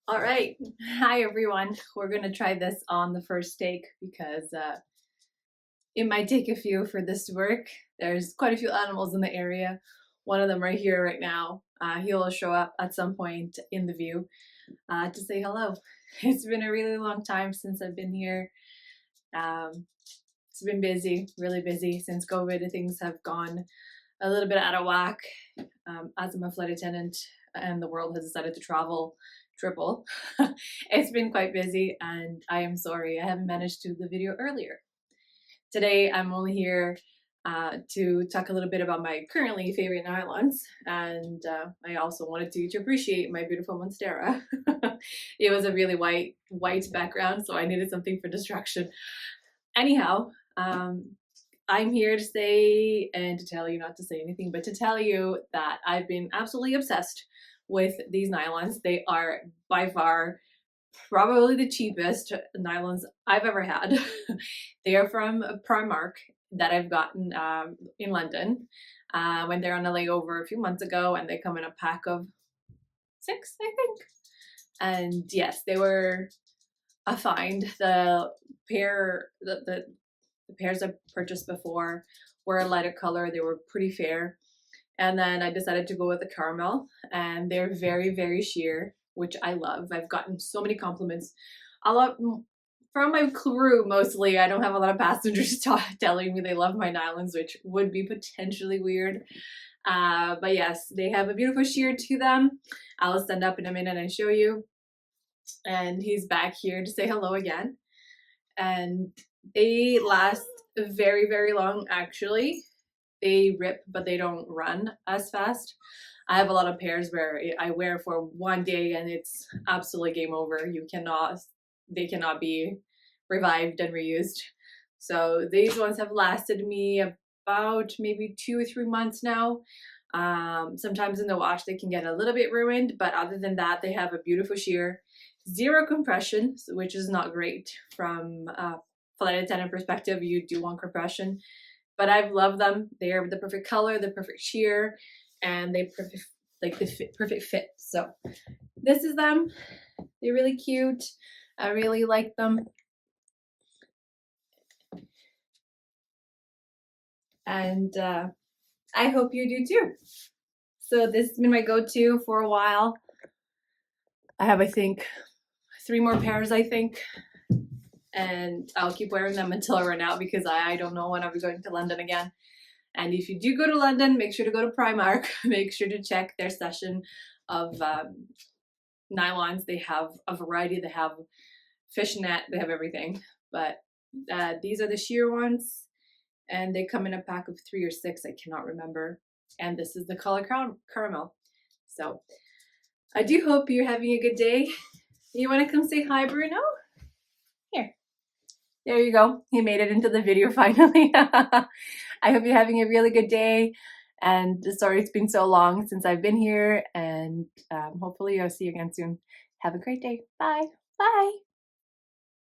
All right. Hi, everyone. We're going to try this on the first take because it might take a few for this to work. There's quite a few animals in the area. One of them right here, right now. He'll show up at some point in the view to say hello. It's been a really long time since I've been here. It's been busy, really busy since COVID. Things have gone a little bit out of whack. As I'm a flight attendant and the world has decided to travel triple, it's been quite busy and I am sorry I haven't managed to do the video earlier. Today I'm only here to talk a little bit about my currently favorite nylons, and I also wanted to appreciate my beautiful monstera. It was a really white background, so I needed something for distraction. Anyhow, I'm here to say and to tell you, not to say anything, but to tell you that I've been absolutely obsessed with these nylons. They are by far probably the cheapest nylons I've ever had. They are from Primark that I've gotten in London when they're on a layover a few months ago, and they come in a pack of 6, I think. And yes, they were a find. The pairs I purchased before were a lighter color. They were pretty fair. And then I decided to go with the caramel, and they're very, very sheer, which I love. I've gotten so many compliments. A lot from my crew, mostly. I don't have a lot of passengers telling me they love my nylons, which would be potentially weird. But yes, they have a beautiful sheer to them. I'll stand up in a minute and show you. And he's back here to say hello again. And they last very, very long, actually. They rip, but they don't run as fast. I have a lot of pairs where I wear for one day and it's absolutely game over. They cannot be revived and reused. So these ones have lasted me about maybe 2 or 3 months now. Sometimes in the wash they can get a little bit ruined, but other than that, they have a beautiful sheer, zero compression, which is not great from a flight attendant perspective. You do want compression. But I've loved them. They are the perfect color, the perfect sheer, and they perfect fit. So this is them. They're really cute. I really like them. And I hope you do too. So this has been my go-to for a while. I have, I think, 3 more pairs, I think. And I'll keep wearing them until I run out because I don't know when I'll be going to London again. And if you do go to London, make sure to go to Primark. Make sure to check their section of nylons. They have a variety. They have fishnet. They have everything. But these are the sheer ones. And they come in a pack of 3 or 6. I cannot remember. And this is the color caramel. So I do hope you're having a good day. You want to come say hi, Bruno? Here. There you go. He made it into the video finally. I hope you're having a really good day. And sorry it's been so long since I've been here. And hopefully I'll see you again soon. Have a great day. Bye. Bye.